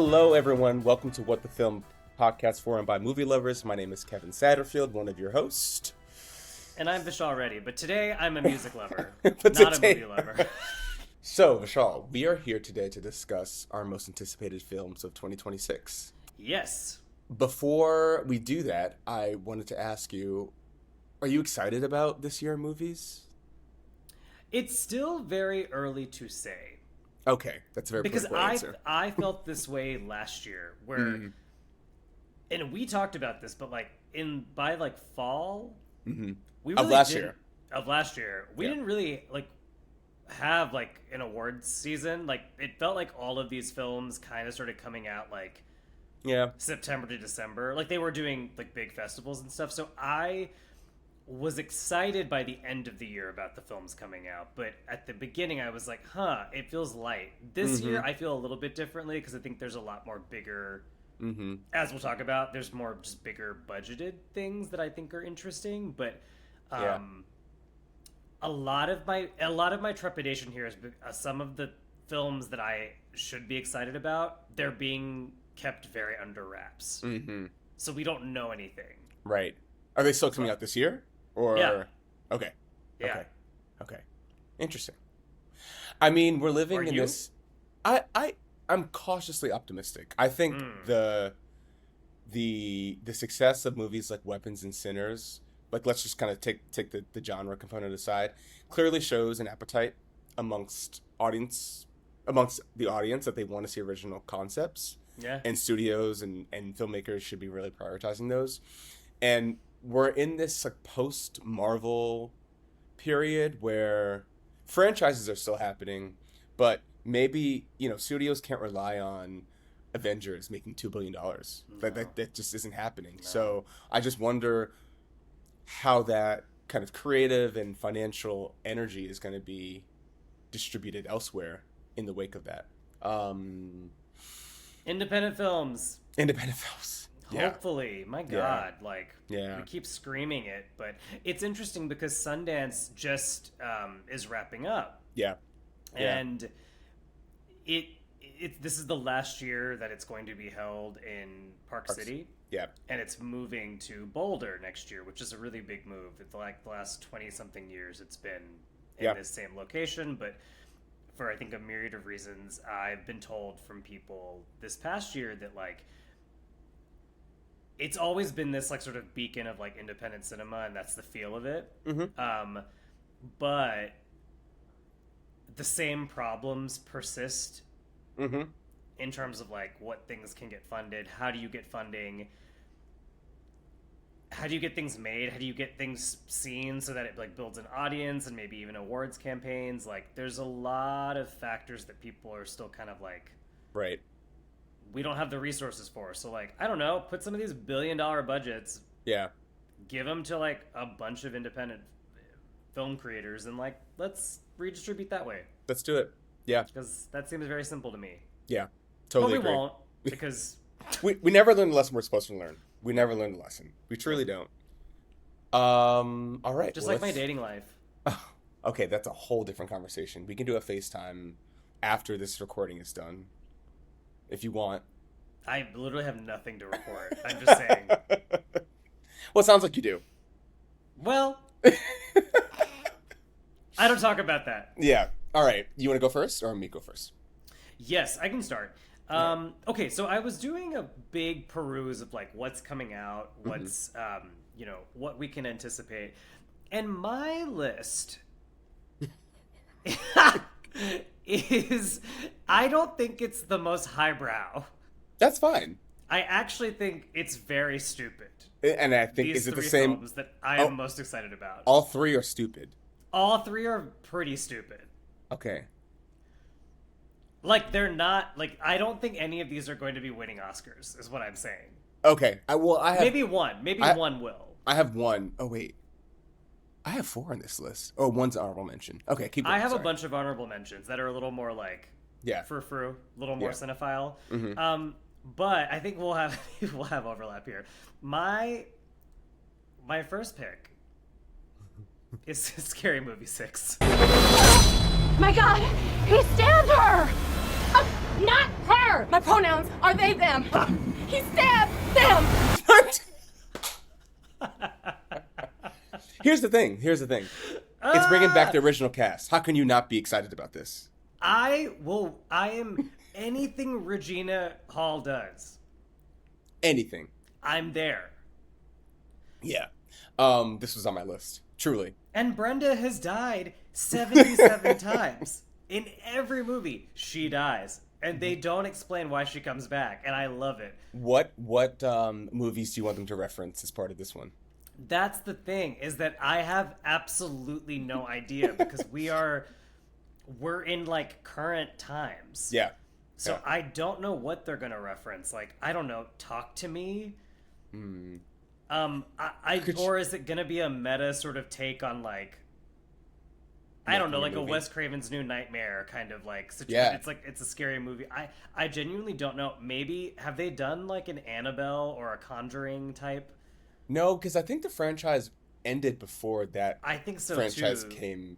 Hello, everyone. Welcome to What the Film podcast for and by movie lovers. My name is Kevin Satterfield, one of your hosts. And I'm Vishaal Reddy, but today I'm a music lover, not a movie lover. So, Vishaal, we are here today to discuss our most anticipated films of 2026. Yes. Before we do that, I wanted to ask you, are you excited about this year in movies? It's still very early to say. Okay, that's a very because political answer. I felt this way last year, where, and we talked about this, but by fall, we really of last year, we didn't really have an awards season. It felt like all of these films kind of started coming out September to December. They were doing big festivals and stuff. So I was excited by the end of the year about the films coming out, but at the beginning I was like, it feels light. This year I feel a little bit differently because I think there's a lot more bigger, as we'll talk about, there's more just bigger budgeted things that I think are interesting, but a lot of my trepidation here is some of the films that I should be excited about, they're being kept very under wraps. So we don't know anything. Right. Are they still coming out this year? Or yeah. Okay. Yeah. Okay. Interesting. I mean, we're living in you? this. I'm cautiously optimistic. I think the success of movies like Weapons and Sinners, let's just kind of take the genre component aside, clearly shows an appetite amongst the audience that they want to see original concepts. Yeah. And studios and filmmakers should be really prioritizing those. And we're in this post-Marvel period where franchises are still happening, but maybe, studios can't rely on Avengers making $2 billion. No. That just isn't happening. No. So I just wonder how that kind of creative and financial energy is going to be distributed elsewhere in the wake of that. Independent films. Hopefully, my God, we keep screaming it, but it's interesting because Sundance just is wrapping up. Yeah. And this is the last year that it's going to be held in Park City. Yeah. And it's moving to Boulder next year, which is a really big move. It's the last 20-something years it's been in this same location, but for I think a myriad of reasons, I've been told from people this past year that it's always been this sort of beacon of independent cinema, and that's the feel of it. But the same problems persist in terms of what things can get funded. How do you get funding? How do you get things made? How do you get things seen so that it builds an audience and maybe even awards campaigns? There's a lot of factors that people are still kind of right. We don't have the resources for. So I don't know, put some of these $1 billion budgets. Yeah. Give them to a bunch of independent film creators and let's redistribute that way. Let's do it. Yeah. Because that seems very simple to me. Yeah. Totally But we agree. won't because we never learn the lesson we're supposed to learn. We never learn the lesson. We truly don't. All right. Just my dating life. Okay, that's a whole different conversation. We can do a FaceTime after this recording is done. If you want. I literally have nothing to report. I'm just saying. Well, it sounds like you do. Well, I don't talk about that. Yeah. All right. You want to go first or me go first? Yes, I can start. Okay, so I was doing a big peruse of what's coming out, what's what we can anticipate, and my list is, I don't think it's the most highbrow. That's fine. I actually think it's very stupid. And I think, is it the same? Films that I am most excited about. All three are stupid. All three are pretty stupid. Okay. They're not, I don't think any of these are going to be winning Oscars, is what I'm saying. Okay. I have... Maybe one. One will. I have one. Oh, wait. I have 4 on this list. Oh, one's an honorable mention. Okay, keep going. I have a bunch of honorable mentions that are a little more frou-frou, a little more cinephile. But I think we'll have overlap here. My first pick is Scary Movie 6. My God, he stabbed her! Not her! her. My pronouns are they, them. He stabbed them. Here's the thing. It's bringing back the original cast. How can you not be excited about this? I am anything Regina Hall does. Anything. I'm there. Yeah. This was on my list. Truly. And Brenda has died 77 times. In every movie, she dies. And they don't explain why she comes back. And I love it. What movies do you want them to reference as part of this one? That's the thing, is that I have absolutely no idea because we're in like current times. Yeah. So yeah. I don't know what they're gonna reference. Like, I don't know, Talk to Me. Or is it gonna be a meta sort of take on like, I don't know, like a Wes Craven's New Nightmare kind of like situation. Yeah. It's like, it's a scary movie. I genuinely don't know. Maybe have they done like an Annabelle or a Conjuring type? No, because I think the franchise ended before that. I think so franchise too. came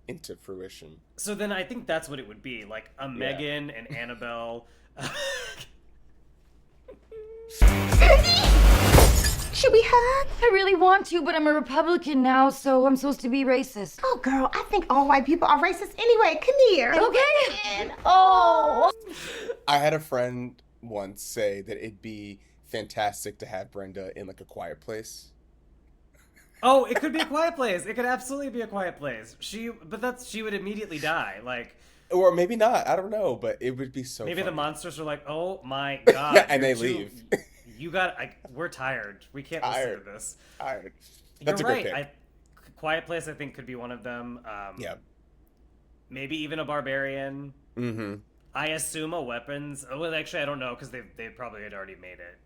into fruition. So then I think that's what it would be, like a Megan and Annabelle. Should we hug? I really want to, but I'm a Republican now, so I'm supposed to be racist. Oh, girl, I think all white people are racist anyway. Come here. Okay. Oh. I had a friend once say that it'd be fantastic to have Brenda in like A Quiet Place. Oh, it could be A Quiet Place. It could absolutely be A Quiet Place. She would immediately die. Like, or maybe not. I don't know, but it would be so. Maybe funny. The monsters are like, "Oh my god!" And they leave. You got. We're tired. We can't listen to this. Tired. That's You're a great right. Pick. Quiet Place, I think, could be one of them. Yeah. Maybe even a Barbarian. Mm-hmm. I assume a Weapons. Oh, well, actually, I don't know because they probably had already made it.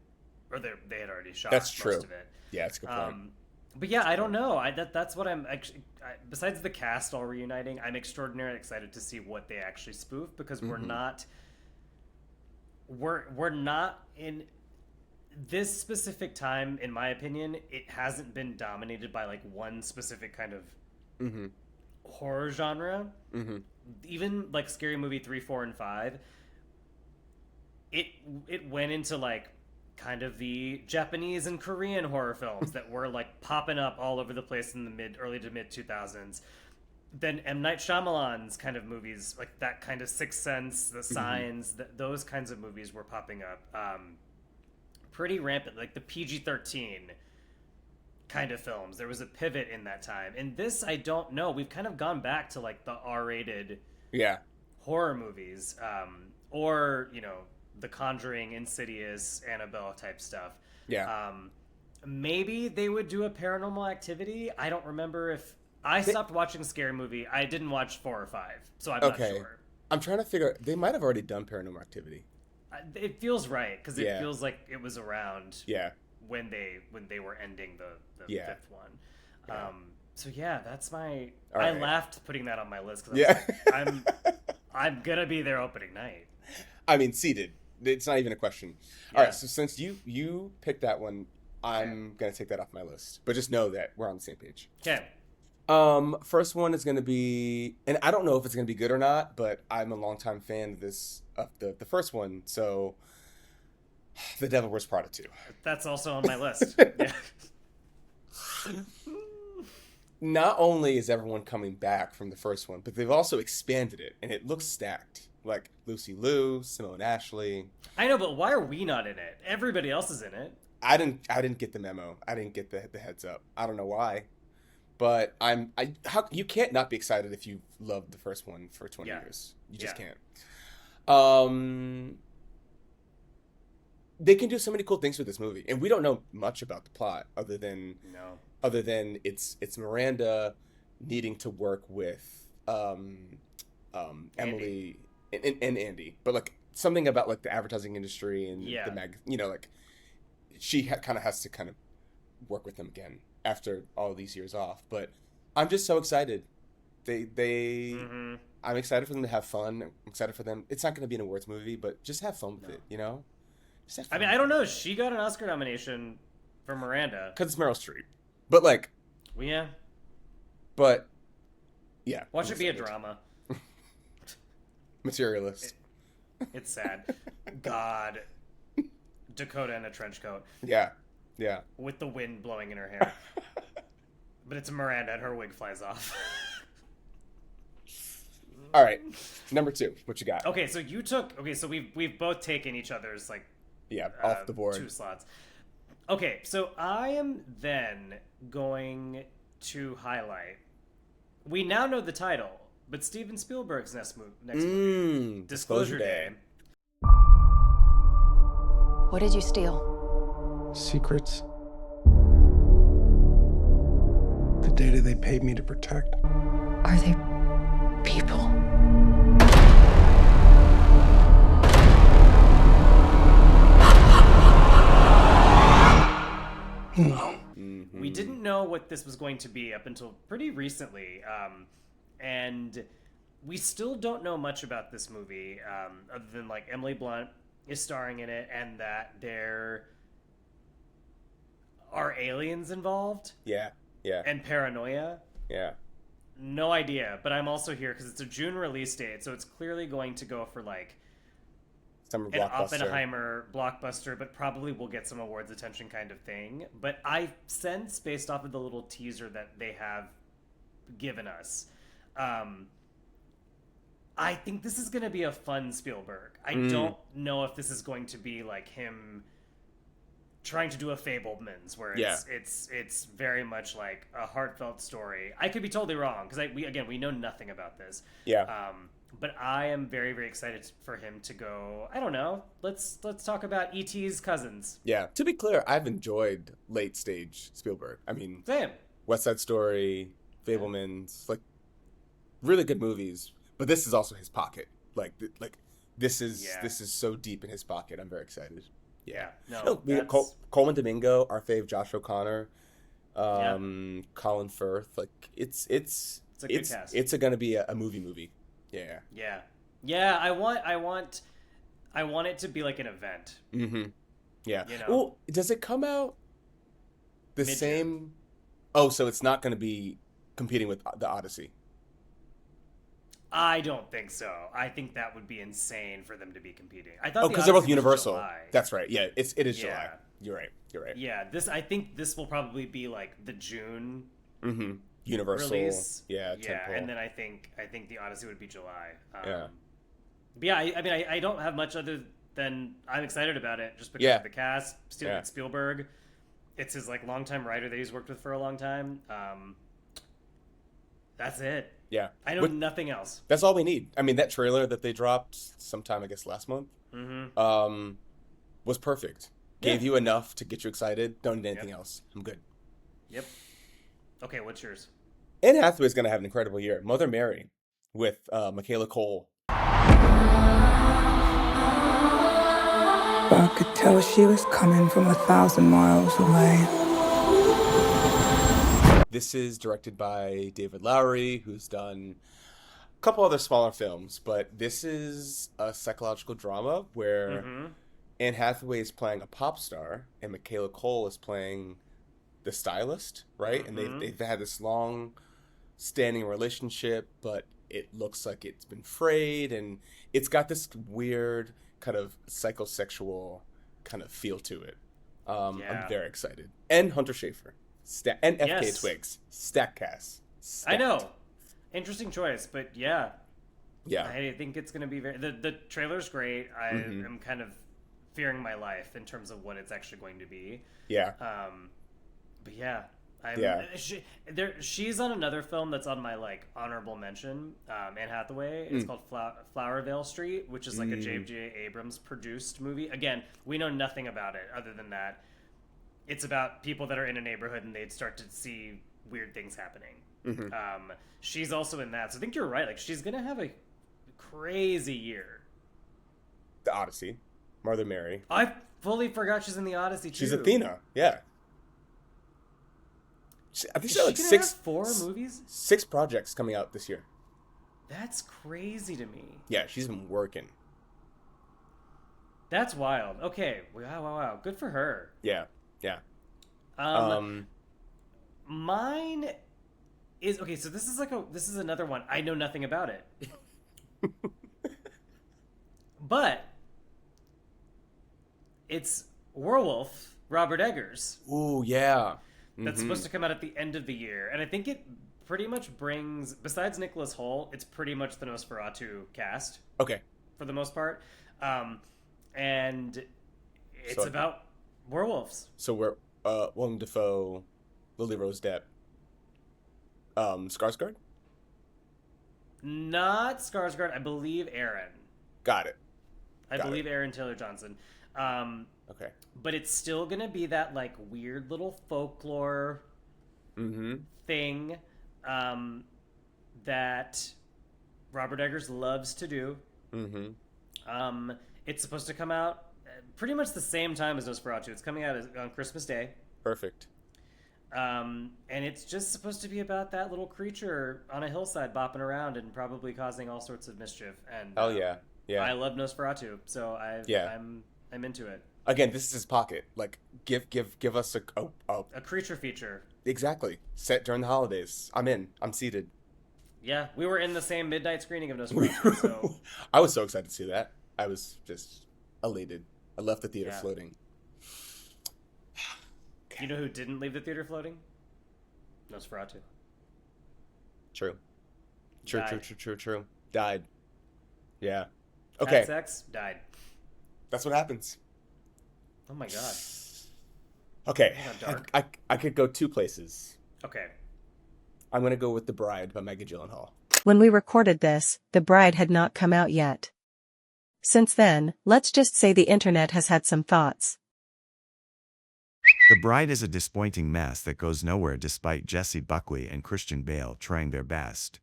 Or they had already shot most of it. Yeah, that's a good point. But yeah, I don't know. That's what I'm actually. Besides the cast all reuniting, I'm extraordinarily excited to see what they actually spoof because we're not in this specific time. In my opinion, it hasn't been dominated by like one specific kind of horror genre. Even like Scary Movie 3, 4, and 5. It went into like kind of the Japanese and Korean horror films that were like popping up all over the place in the early to mid 2000s. Then M. Night Shyamalan's kind of movies, like that kind of Sixth Sense, The Signs, those kinds of movies were popping up pretty rampant, like the PG-13 kind of films. There was a pivot in that time. And this, I don't know. We've kind of gone back to like the R-rated horror movies, or, you know, The Conjuring, Insidious, Annabelle type stuff. Yeah. Maybe they would do a Paranormal Activity. I don't remember if I stopped watching Scary Movie. I didn't watch 4 or 5, so I'm not sure. I'm trying to figure. They might have already done Paranormal Activity. It feels right because it feels like it was around. Yeah. When they were ending the fifth one. Yeah. So yeah, that's my. All I right. laughed putting that on my list because I'm gonna be there opening night. I mean, seated. It's not even a question. All right, so since you picked that one, I'm gonna take that off my list. But just know that we're on the same page. Okay. First one is gonna be, and I don't know if it's gonna be good or not, but I'm a longtime fan of the first one. So, The Devil Wears Prada 2. That's also on my list. Yeah. Not only is everyone coming back from the first one, but they've also expanded it, and it looks stacked. Like Lucy Liu, Simone Ashley. I know, but why are we not in it? Everybody else is in it. I didn't get the memo. I didn't get the heads up. I don't know why, but how you can't not be excited if you loved the first one for 20 years. You just can't. They can do so many cool things with this movie, and we don't know much about the plot other than it's Miranda needing to work with Emily and Andy, but like something about like the advertising industry and the like she kind of has to kind of work with them again after all these years off. But I'm just so excited. I'm excited for them to have fun. I'm excited for them. It's not going to be an awards movie, but just have fun with it, you know? I mean, I don't know. She got an Oscar nomination for Miranda. Because it's Meryl Streep. But like... Well, yeah. But, yeah. Watch it be a drama. Materialist. It's sad. God. Dakota in a trench coat. Yeah. With the wind blowing in her hair. But it's Miranda and her wig flies off. All right, number 2. What you got? Okay, so we've both taken each other's like off the board 2 slots. Okay, so I am then going to highlight. We now know the title, but Steven Spielberg's next movie, Disclosure Day. What did you steal? Secrets. The data they paid me to protect. Are they people? No. We didn't know what this was going to be up until pretty recently, and we still don't know much about this movie, other than like Emily Blunt is starring in it, and that there are aliens involved. Yeah. And paranoia. Yeah. No idea, but I'm also here because it's a June release date, so it's clearly going to go for like Summer an blockbuster. Oppenheimer blockbuster, but probably will get some awards attention kind of thing. But I sense, based off of the little teaser that they have given us, I think this is going to be a fun Spielberg. I don't know if this is going to be like him trying to do a Fablemans, where it's very much like a heartfelt story. I could be totally wrong because we know nothing about this. Yeah. But I am very, very excited for him to go. I don't know. Let's talk about E.T.'s cousins. Yeah. To be clear, I've enjoyed late stage Spielberg. I mean, Same. West Side Story, Fablemans, like really good movies. But this is also his pocket. This is so deep in his pocket. I'm very excited. Yeah. No, we got Coleman Domingo, our fave Josh O'Connor, Colin Firth. Like it's a good cast. It's going to be a movie. Yeah. I want it to be like an event. Mm-hmm. Yeah. You know? Well, does it come out the Mid-June. same? Oh, so it's not going to be competing with the Odyssey. I don't think so. I think that would be insane for them to be competing. I thought because they're both Odyssey was Universal. July. That's right. Yeah, it is Yeah. July. You're right. Yeah, I think this will probably be like the June Universal. release. Yeah. And then I think the Odyssey would be July. Yeah. But yeah, I mean, I don't have much other than I'm excited about it just because of the cast. Steven Spielberg. It's his like longtime writer that he's worked with for a long time. That's it. Yeah. I know nothing else. That's all we need. I mean, that trailer that they dropped sometime, I guess, last month, was perfect. Gave you enough to get you excited. Don't need anything else. I'm good. Yep. Okay, what's yours? Anne Hathaway's going to have an incredible year. Mother Mary with Michaela Cole. I could tell she was coming from 1,000 miles away. This is directed by David Lowery, who's done a couple other smaller films, but this is a psychological drama where Anne Hathaway is playing a pop star and Michaela Cole is playing the stylist, right? And they've had this long standing relationship, but it looks like it's been frayed, and it's got this weird kind of psychosexual kind of feel to it. I'm very excited. And Hunter Schafer. And FK Twigs. Stack cast. I know. Interesting choice, but yeah. Yeah. I think it's going to be very... The trailer's great. I am kind of fearing my life in terms of what it's actually going to be. Yeah. But yeah. She's on another film that's on my like honorable mention, Anne Hathaway. It's called Flowervale Street, which is like a J.J. Abrams produced movie. Again, we know nothing about it other than that it's about people that are in a neighborhood and they'd start to see weird things happening. She's also in that, so I think you're right. Like she's gonna have a crazy year. The Odyssey, Mother Mary. I fully forgot she's in the Odyssey too. She's Athena. Yeah. I think she's like 4 movies? 6 projects coming out this year. That's crazy to me. Yeah, she's been working. That's wild. Okay. Wow. Good for her. Yeah. Mine is okay. So this is another one. I know nothing about it, but it's Werewolf, Robert Eggers. Ooh, yeah. That's supposed to come out at the end of the year. And I think it pretty much brings, besides Nicholas Hoult, it's pretty much the Nosferatu cast. Okay. For the most part. And it's about werewolves. So we're Willem Dafoe, Lily Rose Depp, Skarsgård? Not Skarsgård. I believe Aaron. Got it. I believe Aaron Taylor Johnson. Okay. But it's still gonna be that like weird little folklore thing that Robert Eggers loves to do. It's supposed to come out pretty much the same time as Nosferatu. It's coming out on Christmas Day. Perfect. And it's just supposed to be about that little creature on a hillside bopping around and probably causing all sorts of mischief. And yeah. I love Nosferatu, so I'm into it. Again, this is his pocket. Like, give us a creature feature. Exactly. Set during the holidays. I'm in. I'm seated. Yeah, we were in the same midnight screening of Nosferatu. So I was so excited to see that. I was just elated. I left the theater floating. You know who didn't leave the theater floating? Nosferatu. True. Died. True. Died. Yeah. Okay. Had sex, died. That's what happens. Oh my god. Okay. Dark. I could go two places. Okay. I'm going to go with The Bride by Maggie Gyllenhaal. When we recorded this, The Bride had not come out yet. Since then, let's just say the internet has had some thoughts. The Bride is a disappointing mess that goes nowhere despite Jessie Buckley and Christian Bale trying their best.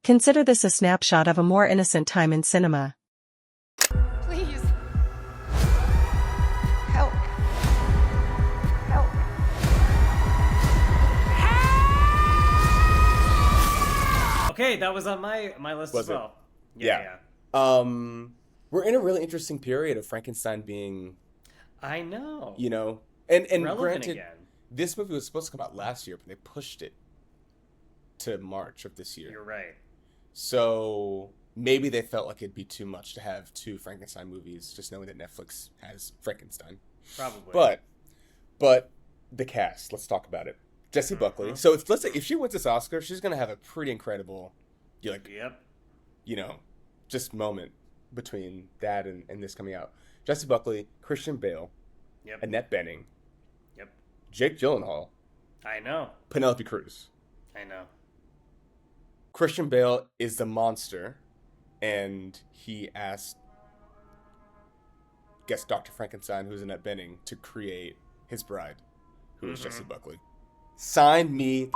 Consider this a snapshot of a more innocent time in cinema. Please. Help. Help. Okay, that was on my list Was as well. it? Yeah. We're in a really interesting period of Frankenstein being, I know. you know, and relevant granted, again. this movie was supposed to come out last year, but they pushed it to March of this year. You're right. So maybe they felt like it'd be too much to have two Frankenstein movies, just knowing that Netflix has Frankenstein. Probably. But the cast, let's talk about it. Jessie Buckley. So let's say if she wins this Oscar, she's gonna have a pretty incredible, just moment between that and this coming out. Jessie Buckley, Christian Bale, Annette Bening, Jake Gyllenhaal. I know. Penelope Cruz. I know. Christian Bale is the monster, and he asked, Dr. Frankenstein, who's Annette Bening, to create his bride, who is Jessie Buckley. Sign me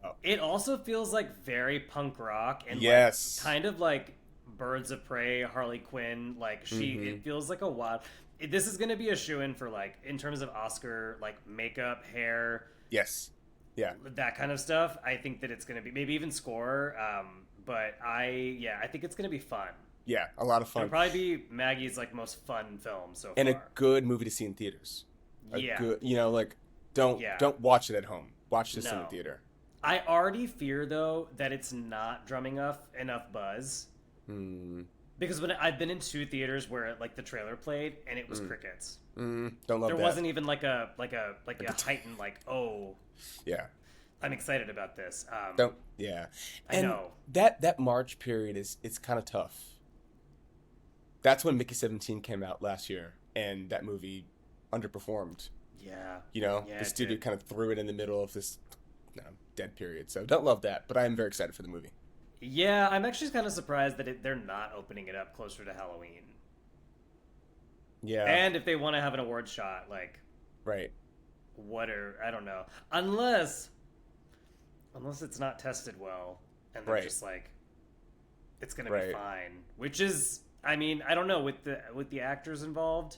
up. It also feels like very punk rock and like, kind of like Birds of Prey, Harley Quinn. Like it feels like a wild. This is gonna be a shoo-in for like in terms of Oscar like makeup, hair. Yes. Yeah. That kind of stuff. I think that it's gonna be maybe even score. But I think it's gonna be fun. Yeah, a lot of fun. It'll probably be Maggie's like most fun film so far. And a good movie to see in theaters. Good, don't watch it at home. Watch this in the theater. I already fear though that it's not drumming enough buzz. Because when I've been in two theaters where like the trailer played and it was crickets. Don't love that. There wasn't even like a heightened like yeah. I'm excited about this. I know that March period it's kind of tough. That's when Mickey 17 came out last year, and that movie underperformed. Yeah. The studio kind of threw it in the middle of this dead period. So don't love that, but I am very excited for the movie. Yeah, I'm actually kind of surprised that they're not opening it up closer to Halloween. Yeah. And if they want to have an award shot, like... Right. I don't know. Unless it's not tested well, and they're just like, it's going to be fine. Which is, I mean, I don't know, with the actors involved,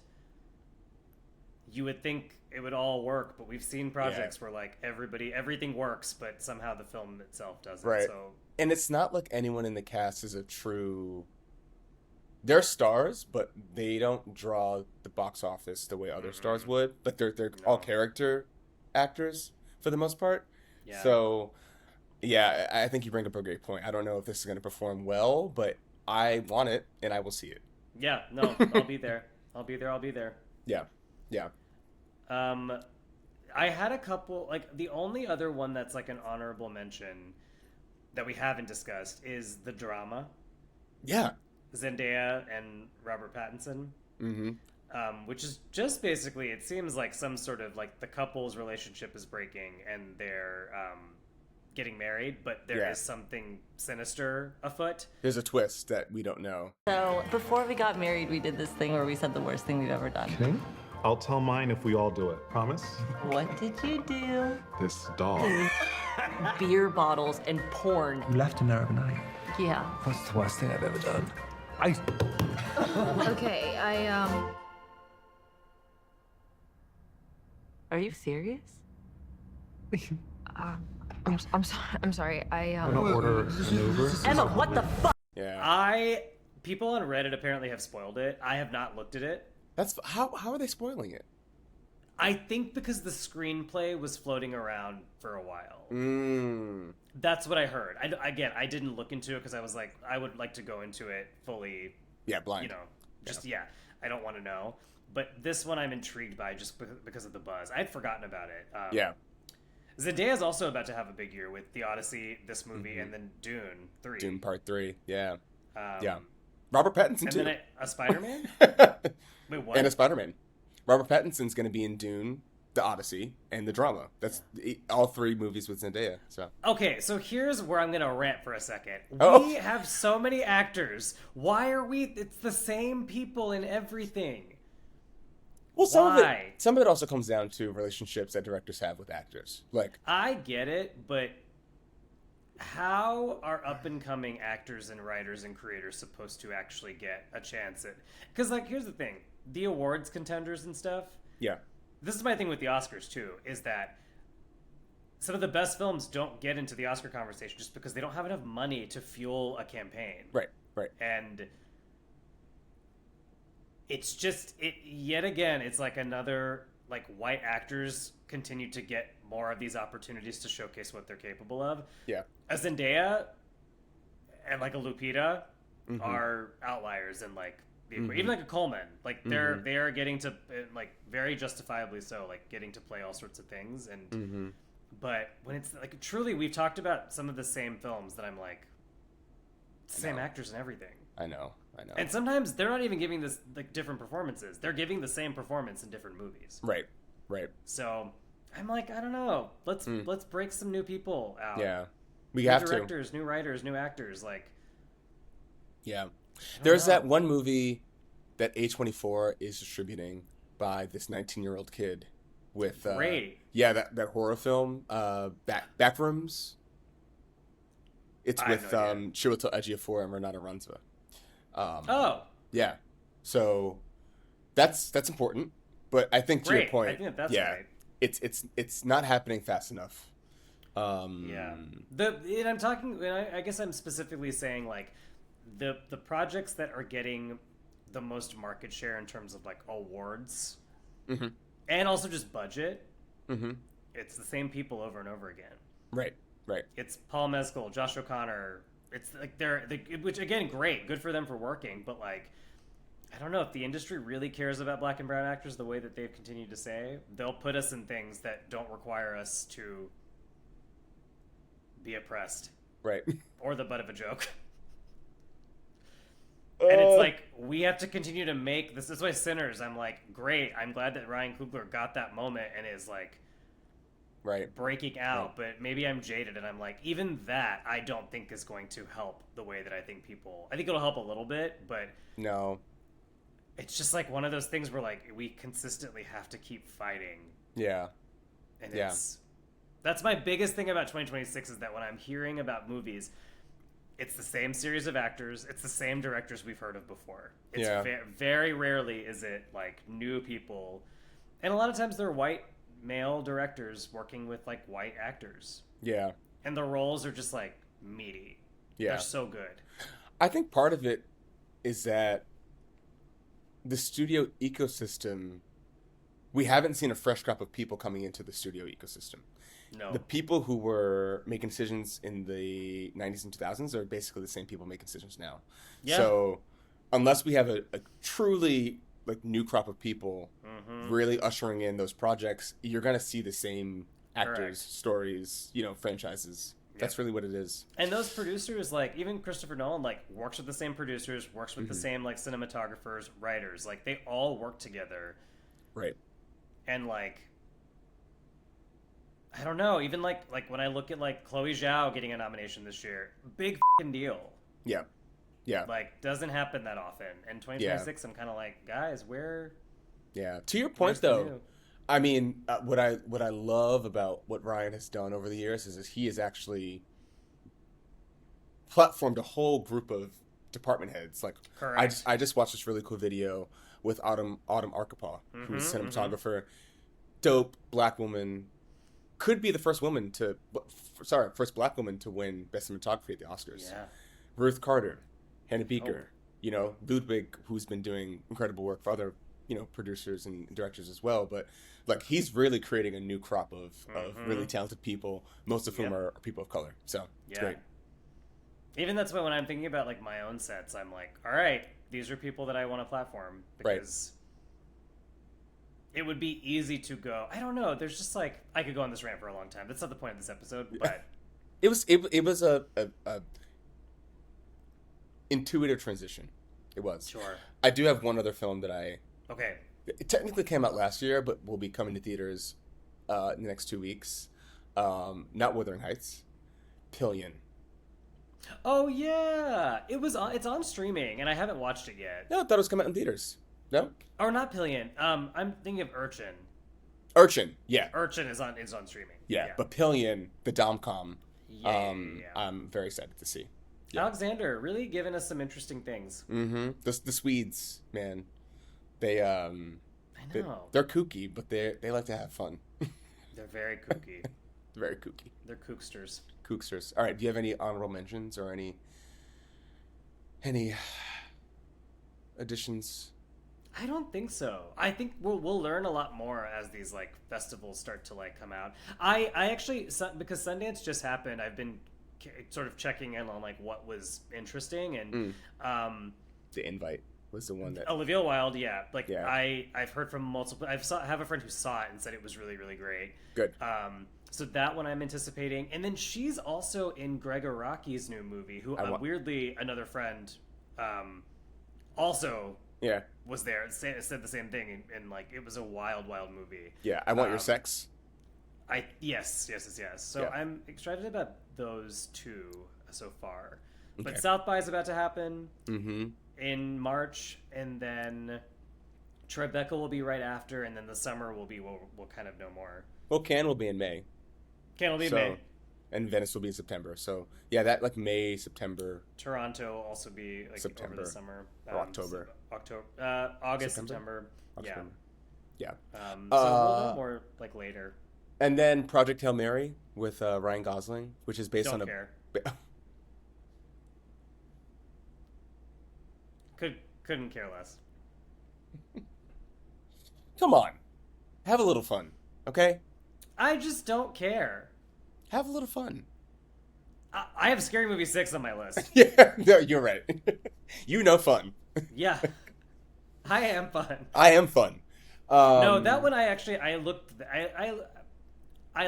you would think it would all work, but we've seen projects where like everything works, but somehow the film itself doesn't. Right. So... And it's not like anyone in the cast is a true... They're stars, but they don't draw the box office the way other stars would. Like they're all character actors for the most part. Yeah. So, yeah, I think you bring up a great point. I don't know if this is going to perform well, but I want it, and I will see it. Yeah, no, I'll be there. I'll be there. Yeah. Yeah. I had a couple, like, the only other one that's like an honorable mention that we haven't discussed is the drama. Yeah. Zendaya and Robert Pattinson. Mm-hmm. Which is just basically, it seems like some sort of, like, the couple's relationship is breaking and they're getting married, but there is something sinister afoot. There's a twist that we don't know. So, before we got married, we did this thing where we said the worst thing we've ever done. Okay. I'll tell mine if we all do it. Promise? What did you do? This dog. Beer bottles and porn. You left an Arab night. Yeah. What's the worst thing I've ever done? Okay, Are you serious? I'm sorry. I'm gonna order an Uber. Emma, what the fuck? Yeah. People on Reddit apparently have spoiled it. I have not looked at it. That's how are they spoiling it? I think because the screenplay was floating around for a while. That's what I heard. I didn't look into it because I was like, I would like to go into it fully. Yeah, blind. You know, I don't want to know. But this one I'm intrigued by just because of the buzz. I'd forgotten about it. Yeah. Zendaya's also about to have a big year with The Odyssey, this movie, and then Dune 3. Dune Part 3, yeah. Yeah. Robert Pattinson, and too. And then a Spider-Man? Wait, what? And a Spider-Man. Robert Pattinson's going to be in Dune, The Odyssey, and the drama. That's all 3 movies with Zendaya. So okay, so here's where I'm going to rant for a second. Oh. We have so many actors. Why are we... It's the same people in everything. Well, some of it also comes down to relationships that directors have with actors. Like, I get it, but how are up-and-coming actors and writers and creators supposed to actually get a chance at... Because, like, here's the thing. The awards contenders and stuff... Yeah. This is my thing with the Oscars, too, is that some of the best films don't get into the Oscar conversation just because they don't have enough money to fuel a campaign. Right. And it's just... Yet again, it's like another... Like, white actors continue to get more of these opportunities to showcase what they're capable of. Yeah. A Zendaya and, like, a Lupita are outliers in, like, the equation. Even, like, a Coleman. Like, they are getting to, like, very justifiably so, like, getting to play all sorts of things. And but when it's, like, truly, we've talked about some of the same films that I'm like, same actors and everything. I know. And sometimes they're not even giving this, like, different performances. They're giving the same performance in different movies. Right. So I'm like, I don't know. Let's break some new people out. Yeah. We new have directors, new writers, new actors. Like, yeah. There's that one movie that A24 is distributing by this 19-year-old kid with great. Yeah, that horror film, Backrooms. It's with Chiwetel Ejiofor and Renata Runza. Yeah. So that's important, but I think to your point, I think that's right. It's not happening fast enough. Yeah. And I'm talking. I guess I'm specifically saying, like, the projects that are getting the most market share in terms of, like, awards, and also just budget. It's the same people over and over again. Right. It's Paul Mescal, Josh O'Connor. It's like which, again, great, good for them for working, but, like, I don't know if the industry really cares about black and brown actors the way that they've continued to say. They'll put us in things that don't require us to be oppressed, right, or the butt of a joke. And it's like, we have to continue to make this. That's why Sinners, I'm like, great, I'm glad that Ryan Coogler got that moment and is, like, breaking out, but maybe I'm jaded and I'm like, even that I don't think is going to help the way that I think it'll help a little bit, but no, it's just like one of those things where, like, we consistently have to keep fighting. And that's my biggest thing about 2026 is that when I'm hearing about movies, it's the same series of actors, it's the same directors we've heard of before. It's very rarely is it, like, new people, and a lot of times they're white male directors working with, like, white actors. Yeah. And the roles are just, like, meaty. Yeah. They're so good. I think part of it is that the studio ecosystem, we haven't seen a fresh crop of people coming into the studio ecosystem. No. The people who were making decisions in the 90s and 2000s are basically the same people making decisions now. Yeah. So unless we have a truly like new crop of people really ushering in those projects, you're gonna see the same actors, Correct. stories, franchises. That's really what it is. And those producers, like even Christopher Nolan, like works with the same producers, works with the same like cinematographers, writers. Like they all work together. Right. And like, I don't know. Even like when I look at like Chloe Zhao getting a nomination this year, big fucking deal. Yeah. Yeah. Like doesn't happen that often. And 2026, I'm kind of like, guys, where? Yeah. To your point though, I mean, what I love about what Ryan has done over the years is he has actually platformed a whole group of department heads. Like, correct. I just watched this really cool video with Autumn Arkapaw, who's a cinematographer, dope black woman, could be the first black woman to win best cinematography at the Oscars. Yeah. Ruth Carter, Hannah Beaker, Ludwig, who's been doing incredible work for other producers and directors as well, but like he's really creating a new crop of really talented people, most of whom are people of color. So it's great. Even that's why when I'm thinking about like my own sets, I'm like, all right, these are people that I want to platform because it would be easy to go. I don't know. There's just like I could go on this rant for a long time. That's not the point of this episode, but it was a intuitive transition. It was. Sure. I do have one other film that Okay. It technically came out last year, but will be coming to theaters in the next 2 weeks. Not Wuthering Heights. Pillion. Oh yeah, it's on streaming, and I haven't watched it yet. No, I thought it was coming out in theaters. No? Or not Pillion. I'm thinking of Urchin. Yeah. Urchin is on streaming. Yeah, but Pillion, the dom-com, Yeah. I'm very excited to see. Yeah. Alexander really giving us some interesting things. Mm-hmm. The Swedes, man. They I know. they're kooky, but they like to have fun. They're very kooky. Very kooky. They're kooksters. All right, do you have any honorable mentions or any additions? I don't think so. I think we'll learn a lot more as these like festivals start to like come out. I actually, because Sundance just happened, I've been sort of checking in on like what was interesting, and The Invite was the one that Olivia Wilde, I've heard from multiple. I have a friend who saw it and said it was really, really great. Good. So that one I'm anticipating, and then she's also in Greg Araki's new movie. Who weirdly another friend, also was there and said the same thing, and like it was a wild movie. Yeah, I Want Your Sex. Yes. So I'm excited about those two so far. Okay. But South by is about to happen in March, and then Tribeca will be right after, and then the summer will be we'll kind of know more. Well, Cannes will be in May. Cannes will be in May. And Venice will be in September. So yeah, that like May, September. Toronto will also be like September, over the summer. Or October. August, September. October. Yeah. So we'll know more like later. And then Project Hail Mary with Ryan Gosling, which is based on care. Couldn't care less. Come on. Have a little fun, okay? I just don't care. Have a little fun. I have Scary Movie 6 on my list. Yeah, no, you're right. Fun. Yeah. I am fun. I am fun. No, that one I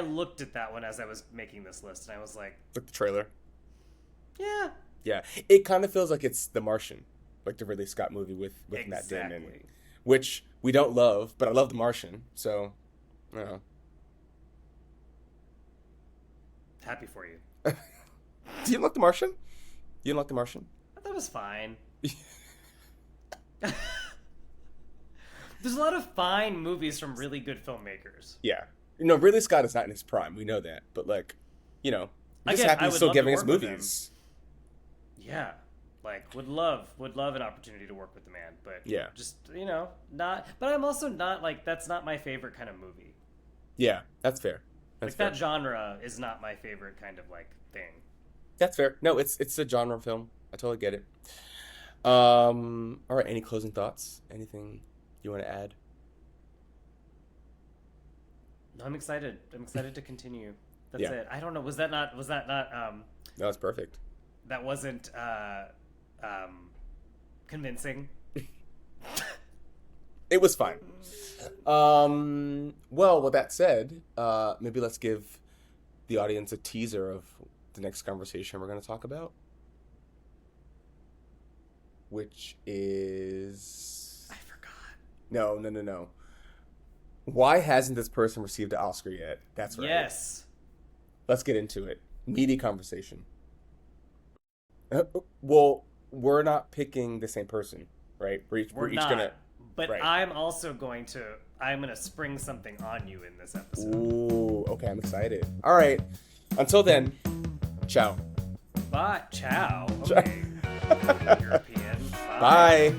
looked at that one as I was making this list, and I was like... Like the trailer? Yeah. Yeah. It kind of feels like it's The Martian, like the Ridley Scott movie with Matt Damon, which we don't love, but I love The Martian, so, you know. Happy for you. Do you like The Martian? You didn't like The Martian? I thought it was fine. There's a lot of fine movies from really good filmmakers. Yeah. Ridley Scott is not in his prime. We know that. But, like, I'm just happy he's still giving us movies. Yeah. Like, would love an opportunity to work with the man. But, just, not... But I'm also not, like, that's not my favorite kind of movie. Yeah, that's fair. That's fair. That genre is not my favorite kind of, like, thing. That's fair. No, it's a genre film. I totally get it. All right, any closing thoughts? Anything you want to add? No, I'm excited. I'm excited to continue. That's it. I don't know. Was that not No, it's perfect. That wasn't convincing. It was fine. Well, with that said, maybe let's give the audience a teaser of the next conversation we're going to talk about, which is... I forgot. No. Why hasn't this person received an Oscar yet? That's right. Yes. Let's get into it. Meaty conversation. Well, we're not picking the same person, right? We're each not. gonna... But right. I'm gonna spring something on you in this episode. Ooh, okay, I'm excited. All right. Until then, ciao. Bye. Ciao. Okay. European. Bye.